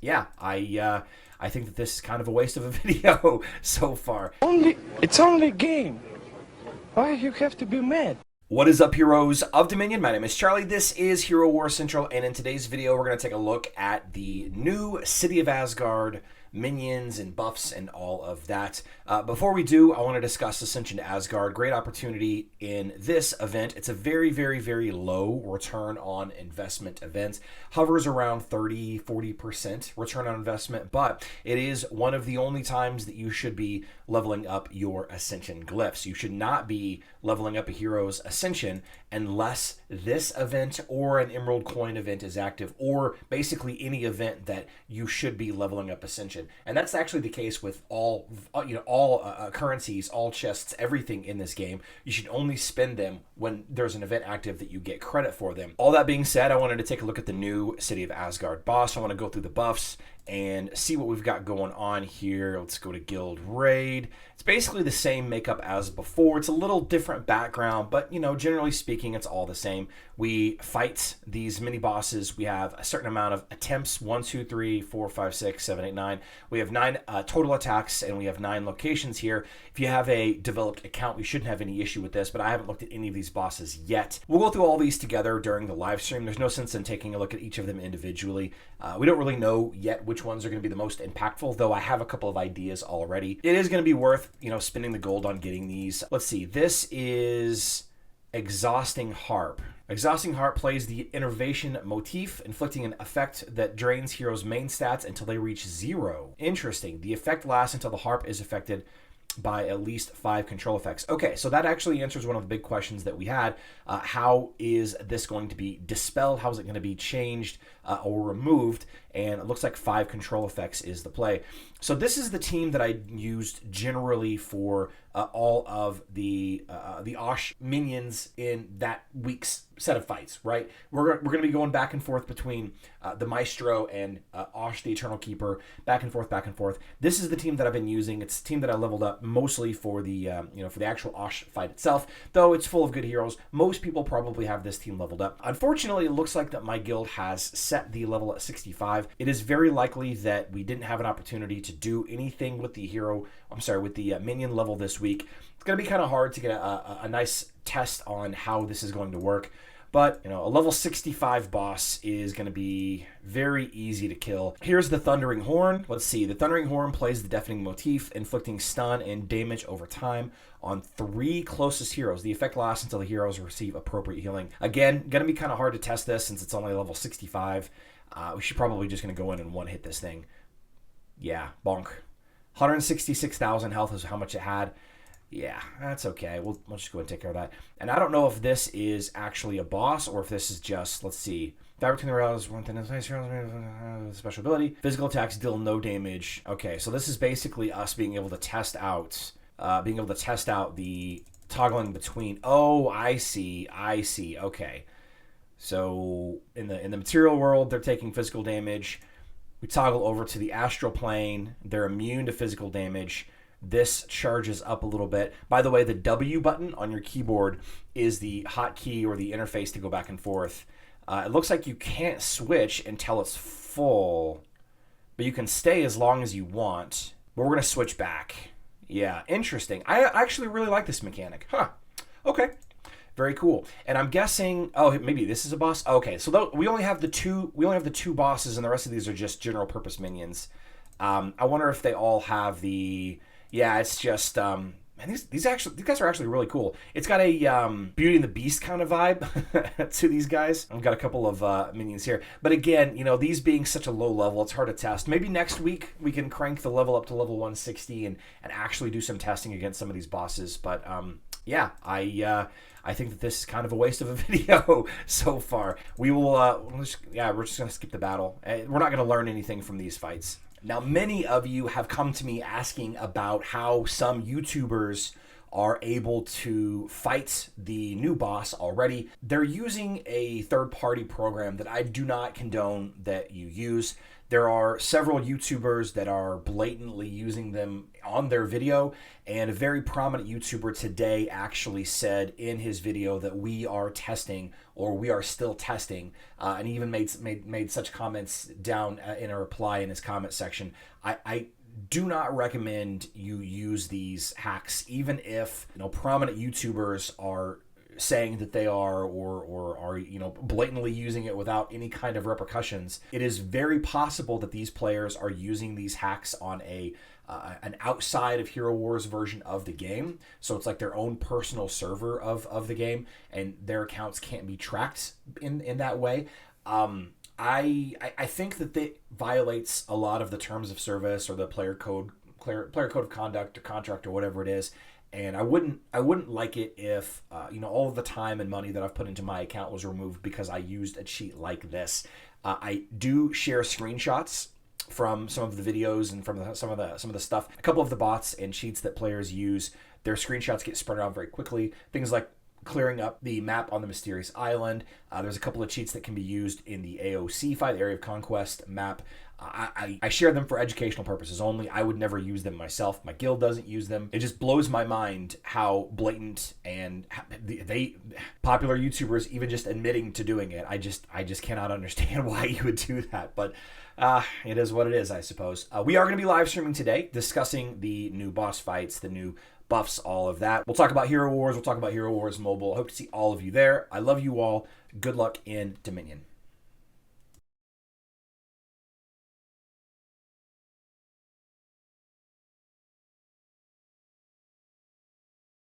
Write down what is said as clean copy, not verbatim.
Yeah, I think that this is kind of a waste of a video so far. It's only a game. Why you have to be mad? What is up, heroes of Dominion? My name is Charlie. This is Hero War Central, and in today's video, we're going to take a look at the new City of Asgard minions and buffs and all of that. Before we do, I want to discuss Ascension to Asgard. Great opportunity in this event. It's a very, very, very low return on investment event. Hovers around 30-40% return on investment, but it is one of the only times that you should be leveling up your Ascension glyphs. You should not be leveling up a hero's Ascension unless this event or an Emerald Coin event is active, or basically any event that you should be leveling up Ascension. And that's actually the case with all currencies, all chests, everything in this game. You should only spend them when there's an event active that you get credit for them. All that being said, I wanted to take a look at the new City of Asgard boss. I want to go through the buffs and see what we've got going on here. Let's go to Guild Raid. It's basically the same makeup as before. It's a little different background, but generally speaking, it's all the same. We fight these mini bosses. We have a certain amount of attempts: 1, 2, 3, 4, 5, 6, 7, 8, 9. We have 9 total attacks, and we have 9 locations here. If you have a developed account, you shouldn't have any issue with this, but I haven't looked at any of these bosses yet. We'll go through all these together during the live stream. There's no sense in taking a look at each of them individually. We don't really know yet which ones are going to be the most impactful, though I have a couple of ideas already. It is going to be worth, spending the gold on getting these. Let's see. This is Exhausting Harp. Exhausting Harp plays the Innervation motif, inflicting an effect that drains heroes' main stats until they reach 0. Interesting. The effect lasts until the harp is affected by at least 5 control effects. Okay, so that actually answers one of the big questions that we had. How is this going to be dispelled? How is it going to be changed or removed? And it looks like 5 control effects is the play. So this is the team that I used generally for all of the Osh minions in that week's set of fights, right? We're going to be going back and forth between the Maestro and Osh the Eternal Keeper, back and forth, back and forth. This is the team that I've been using. It's a team that I leveled up mostly for the for the actual Osh fight itself, though it's full of good heroes. Most people probably have this team leveled up. Unfortunately, it looks like that my guild has set the level at 65. It is very likely that we didn't have an opportunity to do anything with the minion level this week. It's going to be kind of hard to get a nice test on how this is going to work. But, a level 65 boss is going to be very easy to kill. Here's the Thundering Horn. Let's see. The Thundering Horn plays the Deafening motif, inflicting stun and damage over time on 3 closest heroes. The effect lasts until the heroes receive appropriate healing. Again, going to be kind of hard to test this since it's only level 65. We should probably just going to go in and one-hit this thing. Yeah, bonk. 166,000 health is how much it had. Yeah, that's okay. We'll just go ahead and take care of that. And I don't know if this is actually a boss or if this is just, let's see. Fabric between the rails, one thing, special ability. Physical attacks deal no damage. Okay, so this is basically us being able to test out the toggling between. Oh, I see. Okay. So in the material world, they're taking physical damage. We toggle over to the astral plane. They're immune to physical damage. This charges up a little bit. By the way, the W button on your keyboard is the hotkey or the interface to go back and forth. It looks like you can't switch until it's full, but you can stay as long as you want. But we're going to switch back. Yeah, interesting. I actually really like this mechanic. Huh. Okay. Very cool. And I'm guessing, maybe this is a boss. Okay, so we only have the two bosses, and the rest of these are just general purpose minions. I wonder if they all have the. Yeah, it's just man, these guys are actually really cool. It's got a Beauty and the Beast kind of vibe to these guys. I've got a couple of minions here, but again, these being such a low level, it's hard to test. Maybe next week we can crank the level up to level 160 and actually do some testing against some of these bosses. But yeah, I think that this is kind of a waste of a video so far. We will we're just gonna skip the battle. We're not gonna learn anything from these fights. Now, many of you have come to me asking about how some YouTubers are able to fight the new boss already. They're using a third-party program that I do not condone that you use. There are several YouTubers that are blatantly using them on their video, and a very prominent YouTuber today actually said in his video that we are testing, or we are still testing, and he even made such comments down in a reply in his comment section. I do not recommend you use these hacks, even if prominent YouTubers are saying that they are, or are blatantly using it without any kind of repercussions. It is very possible that these players are using these hacks on an outside of Hero Wars version of the game, so it's like their own personal server of the game, and their accounts can't be tracked in that way. I think that it violates a lot of the terms of service or the player code of conduct or contract or whatever it is. And I wouldn't like it if all of the time and money that I've put into my account was removed because I used a cheat like this. I do share screenshots from some of the videos and from some of the stuff. A couple of the bots and cheats that players use, their screenshots get spread around very quickly. Things like clearing up the map on the mysterious island. There's a couple of cheats that can be used in the AOC fight, the Area of Conquest map. I share them for educational purposes only. I would never use them myself. My guild doesn't use them. It just blows my mind how blatant and popular YouTubers even just admitting to doing it. I just cannot understand why you would do that. But it is what it is, I suppose. We are going to be live streaming today, discussing the new boss fights, the new buffs, all of that. We'll talk about Hero Wars. We'll talk about Hero Wars Mobile. I hope to see all of you there. I love you all. Good luck in Dominion.